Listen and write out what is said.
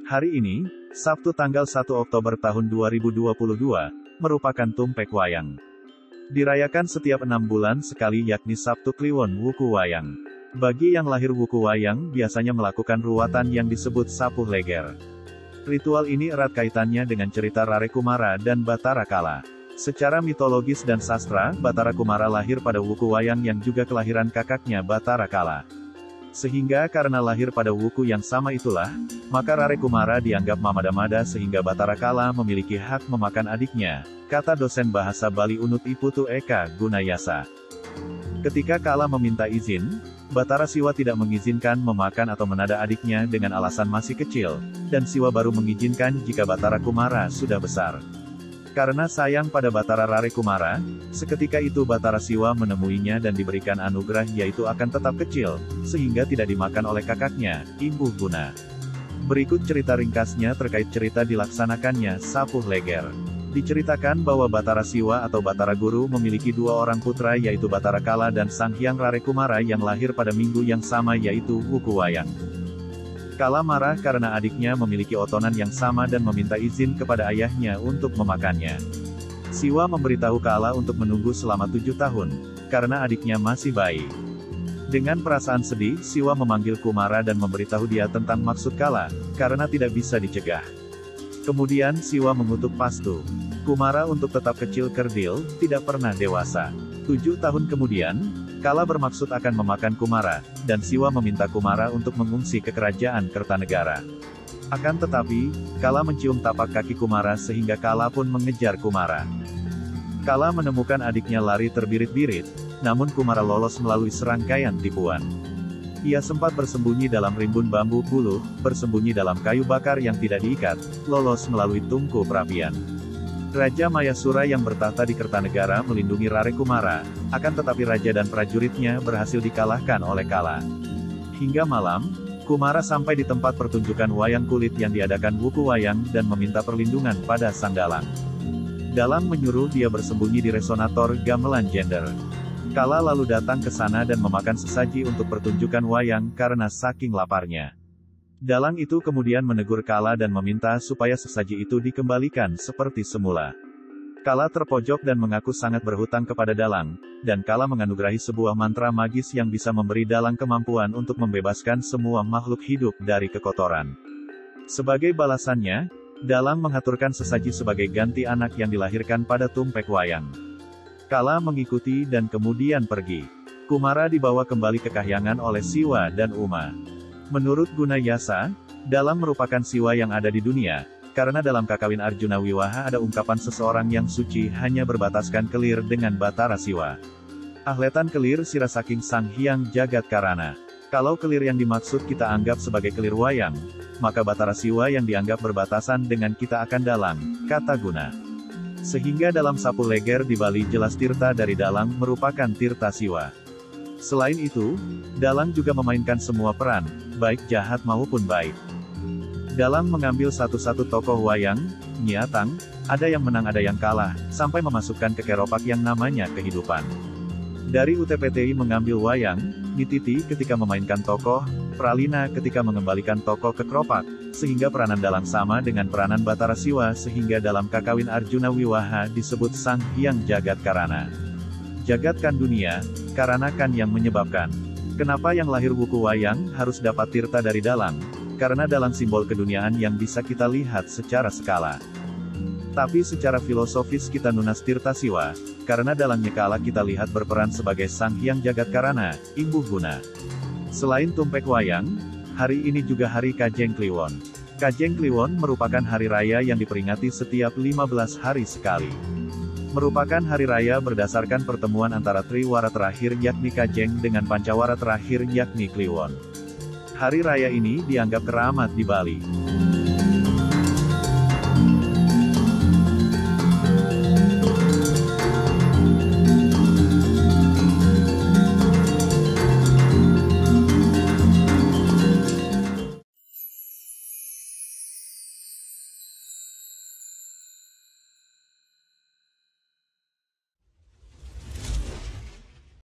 Hari ini, Sabtu tanggal 1 Oktober tahun 2022, merupakan Tumpek Wayang. Dirayakan setiap 6 bulan sekali yakni Sabtu Kliwon Wuku Wayang. Bagi yang lahir Wuku Wayang biasanya melakukan ruwatan yang disebut sapuh leger. Ritual ini erat kaitannya dengan cerita Rare Kumara dan Batara Kala. Secara mitologis dan sastra, Batara Kumara lahir pada Wuku Wayang yang juga kelahiran kakaknya Batara Kala. Sehingga karena lahir pada wuku yang sama itulah, maka Rare Kumara dianggap mamada-mada sehingga Batara Kala memiliki hak memakan adiknya, kata dosen bahasa Bali Unut Iputu Eka Gunayasa. Ketika Kala meminta izin, Batara Siwa tidak mengizinkan memakan atau menada adiknya dengan alasan masih kecil, dan Siwa baru mengizinkan jika Batara Kumara sudah besar. Karena sayang pada Batara Rare Kumara, seketika itu Batara Siwa menemuinya dan diberikan anugerah yaitu akan tetap kecil, sehingga tidak dimakan oleh kakaknya, Imbuh Guna. Berikut cerita ringkasnya terkait cerita dilaksanakannya sapuh leger. Diceritakan bahwa Batara Siwa atau Batara Guru memiliki 2 orang putra yaitu Batara Kala dan Sang Hyang Rare Kumara yang lahir pada minggu yang sama yaitu Wuku Wayang. Kala marah karena adiknya memiliki otonan yang sama dan meminta izin kepada ayahnya untuk memakannya. Siwa memberitahu Kala untuk menunggu selama 7 tahun, karena adiknya masih bayi. Dengan perasaan sedih, Siwa memanggil Kumara dan memberitahu dia tentang maksud Kala, karena tidak bisa dicegah. Kemudian Siwa mengutuk Pastu Kumara untuk tetap kecil kerdil, tidak pernah dewasa. 7 tahun kemudian, Kala bermaksud akan memakan Kumara, dan Siwa meminta Kumara untuk mengungsi ke kerajaan Kertanegara. Akan tetapi, Kala mencium tapak kaki Kumara sehingga Kala pun mengejar Kumara. Kala menemukan adiknya lari terbirit-birit, namun Kumara lolos melalui serangkaian tipuan. Ia sempat bersembunyi dalam rimbun bambu buluh, bersembunyi dalam kayu bakar yang tidak diikat, lolos melalui tungku perapian. Raja Mayasura yang bertahta di Kertanegara melindungi Rare Kumara, akan tetapi raja dan prajuritnya berhasil dikalahkan oleh Kala. Hingga malam, Kumara sampai di tempat pertunjukan wayang kulit yang diadakan Wuku Wayang dan meminta perlindungan pada Sang Dalang. Dalang menyuruh dia bersembunyi di resonator gamelan gender. Kala lalu datang ke sana dan memakan sesaji untuk pertunjukan wayang karena saking laparnya. Dalang itu kemudian menegur Kala dan meminta supaya sesaji itu dikembalikan seperti semula. Kala terpojok dan mengaku sangat berhutang kepada Dalang, dan Kala menganugerahi sebuah mantra magis yang bisa memberi Dalang kemampuan untuk membebaskan semua makhluk hidup dari kekotoran. Sebagai balasannya, Dalang mengaturkan sesaji sebagai ganti anak yang dilahirkan pada Tumpek Wayang. Kala mengikuti dan kemudian pergi. Kumara dibawa kembali ke kahyangan oleh Siwa dan Uma. Menurut Gunayasa, Dalang merupakan Siwa yang ada di dunia, karena dalam Kakawin Arjuna Wiwaha ada ungkapan seseorang yang suci hanya berbataskan kelir dengan Batara Siwa. Ahletan kelir sira saking Sang Hyang Jagat Karana. Kalau kelir yang dimaksud kita anggap sebagai kelir wayang, maka Batara Siwa yang dianggap berbatasan dengan kita akan Dalang, kata Guna. Sehingga dalam sapuh leger di Bali jelas tirta dari Dalang merupakan tirta Siwa. Selain itu, Dalang juga memainkan semua peran, baik jahat maupun baik. Dalang mengambil satu-satu tokoh wayang, Nyi Atang, ada yang menang ada yang kalah, sampai memasukkan ke keropak yang namanya kehidupan. Dari UTPTI mengambil wayang, Nyi Titi ketika memainkan tokoh, Pralina ketika mengembalikan tokoh ke keropak, sehingga peranan Dalang sama dengan peranan Batara Siwa sehingga dalam Kakawin Arjuna Wiwaha disebut Sang Hyang Jagat Karana. Jagat kan dunia, karana kan yang menyebabkan. Kenapa yang lahir Wuku Wayang harus dapat tirta dari Dalang? Karena Dalang simbol keduniaan yang bisa kita lihat secara skala. Tapi secara filosofis kita nunas tirta Siwa, karena Dalangnya Kala kita lihat berperan sebagai Sang Hyang Jagat Karana, Imbuh Guna. Selain Tumpek Wayang, hari ini juga Hari Kajeng Kliwon. Kajeng Kliwon merupakan hari raya yang diperingati setiap 15 hari sekali. Merupakan hari raya berdasarkan pertemuan antara Triwara terakhir yakni Kajeng dengan Pancawara terakhir yakni Kliwon. Hari raya ini dianggap keramat di Bali.